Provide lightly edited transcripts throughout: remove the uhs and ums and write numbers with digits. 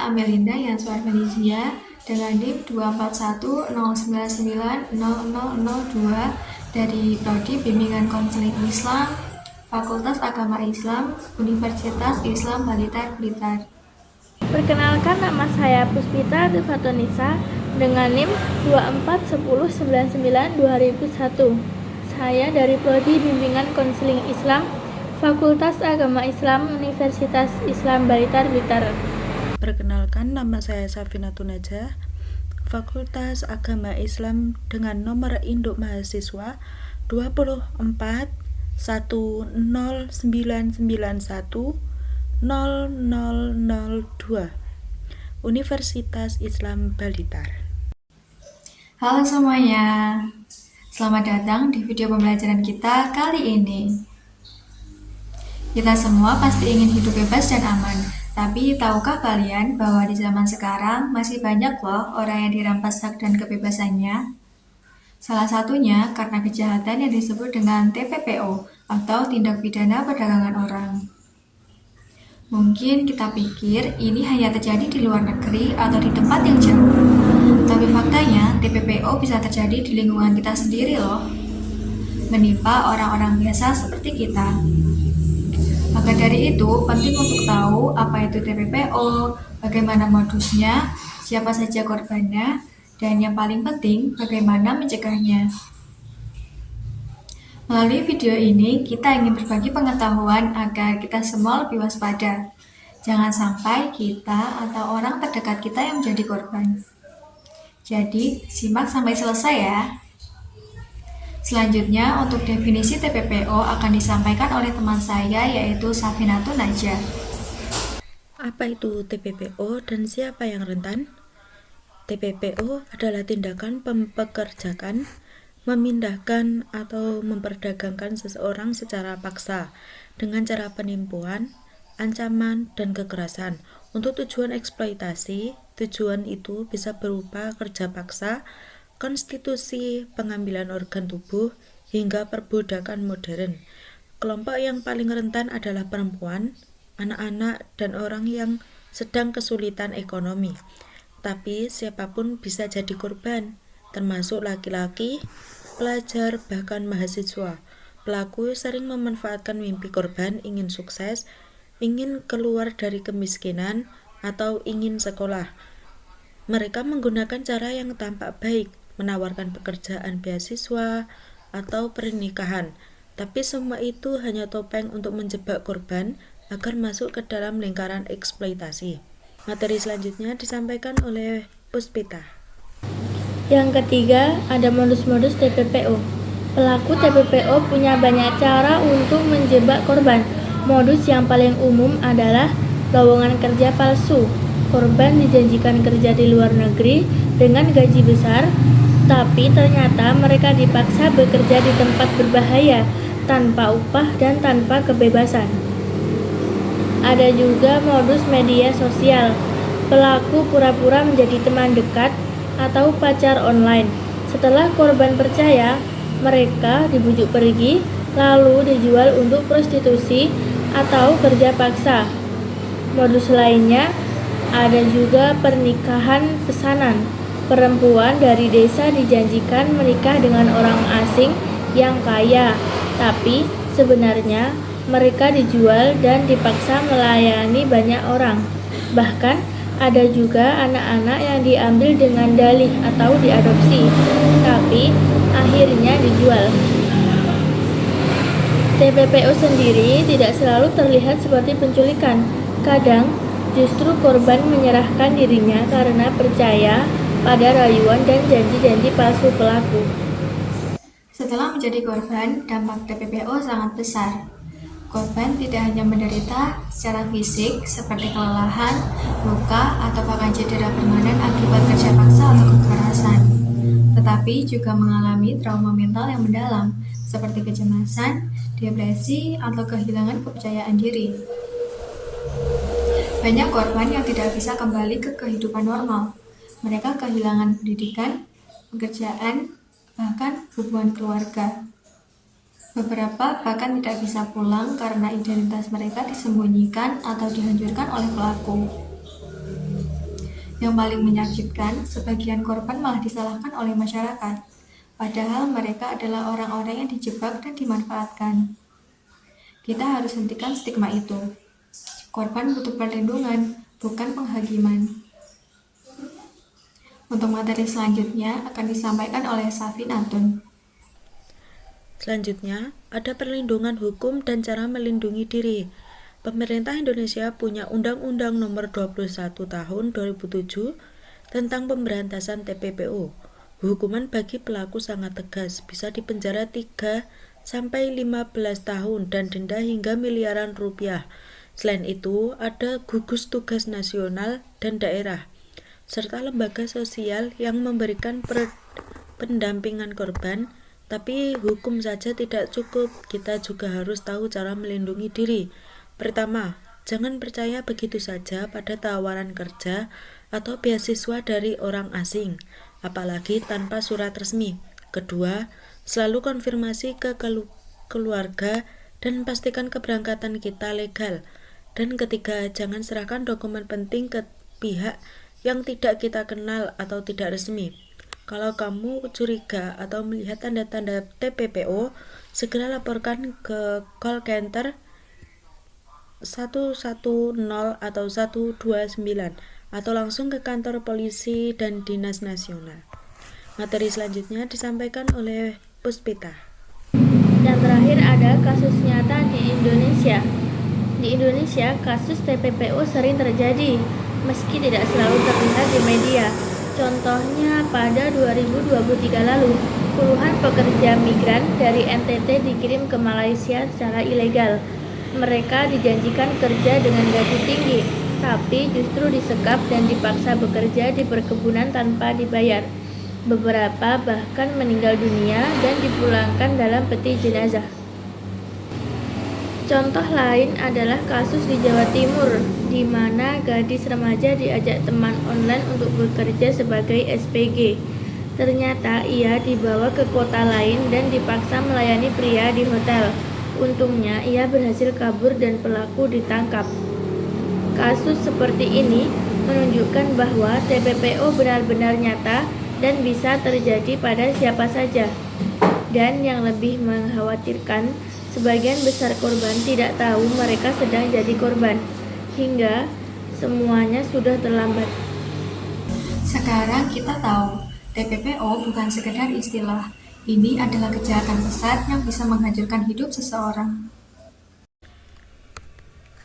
saya Amelinda Yanswar Felicia dengan NIM 24109900002 dari Prodi Bimbingan Konseling Islam, Fakultas Agama Islam, Universitas Islam Blitar Blitar. Perkenalkan, nama saya Puspita Tifatunisa dengan NIM 241099001. Saya dari Prodi Bimbingan Konseling Islam, Fakultas Agama Islam, Universitas Islam Blitar Blitar. Perkenalkan, nama saya Safinatun Najah, Fakultas Agama Islam dengan nomor induk mahasiswa 24 10991 0002 Universitas Islam Blitar. Halo semuanya, selamat datang di video pembelajaran kita kali ini. Kita semua pasti ingin hidup bebas dan aman, tapi tahukah kalian bahwa di zaman sekarang masih banyak loh orang yang dirampas hak dan kebebasannya? Salah satunya karena kejahatan yang disebut dengan TPPO atau tindak pidana perdagangan orang. Mungkin kita pikir ini hanya terjadi di luar negeri atau di tempat yang jauh. Tapi faktanya TPPO bisa terjadi di lingkungan kita sendiri loh. Menimpa orang-orang biasa seperti kita. Maka dari itu penting untuk tahu apa itu TPPO, bagaimana modusnya, siapa saja korbannya, dan yang paling penting bagaimana mencegahnya. Melalui video ini, kita ingin berbagi pengetahuan agar kita semua lebih waspada. Jangan sampai kita atau orang terdekat kita yang menjadi korban. Jadi, simak sampai selesai ya. Selanjutnya, untuk definisi TPPO akan disampaikan oleh teman saya, yaitu Safinatun Najah. Apa itu TPPO dan siapa yang rentan? TPPO adalah tindakan mempekerjakan, memindahkan atau memperdagangkan seseorang secara paksa dengan cara penipuan, ancaman, dan kekerasan untuk tujuan eksploitasi. Tujuan itu bisa berupa kerja paksa, konstitusi, pengambilan organ tubuh, hingga perbudakan modern. Kelompok yang paling rentan adalah perempuan, anak-anak, dan orang yang sedang kesulitan ekonomi. Tapi siapapun bisa jadi korban, termasuk laki-laki, pelajar, bahkan mahasiswa. Pelaku sering memanfaatkan mimpi korban ingin sukses, ingin keluar dari kemiskinan, atau ingin sekolah. Mereka menggunakan cara yang tampak baik, menawarkan pekerjaan beasiswa atau pernikahan. Tapi semua itu hanya topeng untuk menjebak korban agar masuk ke dalam lingkaran eksploitasi. Materi selanjutnya disampaikan oleh Puspita. Yang ketiga, ada modus-modus TPPO. Pelaku TPPO punya banyak cara untuk menjebak korban. Modus yang paling umum adalah lowongan kerja palsu. Korban dijanjikan kerja di luar negeri dengan gaji besar, tapi ternyata mereka dipaksa bekerja di tempat berbahaya, tanpa upah dan tanpa kebebasan. Ada juga modus media sosial. Pelaku pura-pura menjadi teman dekat atau pacar online. Setelah korban percaya, mereka dibujuk pergi, lalu dijual untuk prostitusi atau kerja paksa. Modus lainnya ada juga pernikahan pesanan. Perempuan dari desa dijanjikan menikah dengan orang asing yang kaya, tapi sebenarnya mereka dijual dan dipaksa melayani banyak orang. Bahkan ada juga anak-anak yang diambil dengan dalih atau diadopsi, tapi akhirnya dijual. TPPO sendiri tidak selalu terlihat seperti penculikan. Kadang justru korban menyerahkan dirinya karena percaya pada rayuan dan janji-janji palsu pelaku. Setelah menjadi korban, dampak TPPO sangat besar. Korban tidak hanya menderita secara fisik seperti kelelahan, luka, atau bahkan cedera permanen akibat kerja paksa atau kekerasan, tetapi juga mengalami trauma mental yang mendalam seperti kecemasan, depresi, atau kehilangan kepercayaan diri. Banyak korban yang tidak bisa kembali ke kehidupan normal. Mereka kehilangan pendidikan, pekerjaan, bahkan hubungan keluarga. Beberapa bahkan tidak bisa pulang karena identitas mereka disembunyikan atau dihancurkan oleh pelaku. Yang paling menyakitkan, sebagian korban malah disalahkan oleh masyarakat, padahal mereka adalah orang-orang yang dijebak dan dimanfaatkan. Kita harus hentikan stigma itu. Korban butuh perlindungan, bukan penghakiman. Untuk materi selanjutnya akan disampaikan oleh Safin Antun. Selanjutnya, ada perlindungan hukum dan cara melindungi diri. Pemerintah Indonesia punya Undang-Undang Nomor 21 Tahun 2007 tentang pemberantasan TPPO. Hukuman bagi pelaku sangat tegas, bisa dipenjara 3 sampai 15 tahun dan denda hingga miliaran rupiah. Selain itu, ada gugus tugas nasional dan daerah, serta lembaga sosial yang memberikan pendampingan korban. Tapi hukum saja tidak cukup, kita juga harus tahu cara melindungi diri. Pertama, jangan percaya begitu saja pada tawaran kerja atau beasiswa dari orang asing, apalagi tanpa surat resmi. Kedua, selalu konfirmasi ke keluarga dan pastikan keberangkatan kita legal. Dan ketiga, jangan serahkan dokumen penting ke pihak yang tidak kita kenal atau tidak resmi. Kalau kamu curiga atau melihat tanda-tanda TPPO, segera laporkan ke call center 110 atau 129 atau langsung ke kantor polisi dan dinas nasional. Materi selanjutnya disampaikan oleh Puspita. Yang terakhir ada kasus nyata di Indonesia. Di Indonesia, kasus TPPO sering terjadi, meski tidak selalu terlihat di media. Contohnya pada 2023 lalu, puluhan pekerja migran dari NTT dikirim ke Malaysia secara ilegal. Mereka dijanjikan kerja dengan gaji tinggi, tapi justru disekap dan dipaksa bekerja di perkebunan tanpa dibayar. Beberapa bahkan meninggal dunia dan dipulangkan dalam peti jenazah. Contoh lain adalah kasus di Jawa Timur, di mana gadis remaja diajak teman online untuk bekerja sebagai SPG. Ternyata ia dibawa ke kota lain dan dipaksa melayani pria di hotel. Untungnya ia berhasil kabur dan pelaku ditangkap. Kasus seperti ini menunjukkan bahwa TPPO benar-benar nyata dan bisa terjadi pada siapa saja. Dan yang lebih mengkhawatirkan, sebagian besar korban tidak tahu mereka sedang jadi korban, hingga semuanya sudah terlambat. Sekarang kita tahu, TPPO bukan sekedar istilah. Ini adalah kejahatan besar yang bisa menghancurkan hidup seseorang.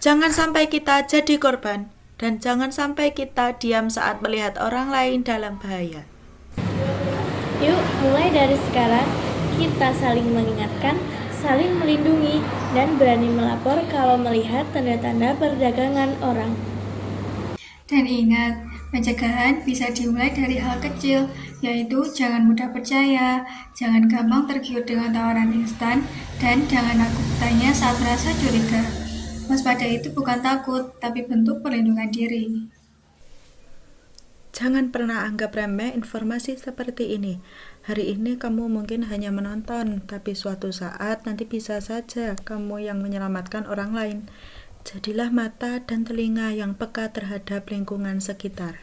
Jangan sampai kita jadi korban, dan jangan sampai kita diam saat melihat orang lain dalam bahaya. Yuk, mulai dari sekarang, kita saling mengingatkan, saling melindungi, dan berani melapor kalau melihat tanda-tanda perdagangan orang. Dan ingat, pencegahan bisa dimulai dari hal kecil, yaitu jangan mudah percaya, jangan gampang tergiur dengan tawaran instan, dan jangan takut bertanya saat merasa curiga. Waspada itu bukan takut, tapi bentuk perlindungan diri. Jangan pernah anggap remeh informasi seperti ini. Hari ini kamu mungkin hanya menonton, tapi suatu saat nanti bisa saja kamu yang menyelamatkan orang lain. Jadilah mata dan telinga yang peka terhadap lingkungan sekitar.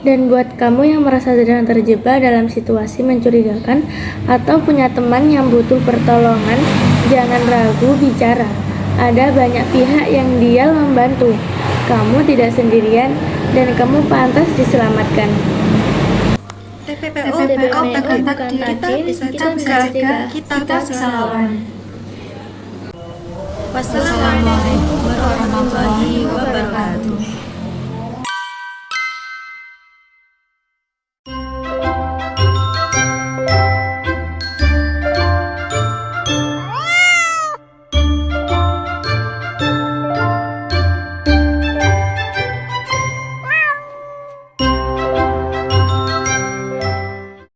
Dan buat kamu yang merasa sedang terjebak dalam situasi mencurigakan atau punya teman yang butuh pertolongan, jangan ragu bicara. Ada banyak pihak yang diam membantu. Kamu tidak sendirian dan kamu pantas diselamatkan. TPPO TPPO bukan bukan takdir, kita takdir, bisa kita bisa cegah, kita bisa lawan. Wassalamualaikum warahmatullahi wabarakatuh.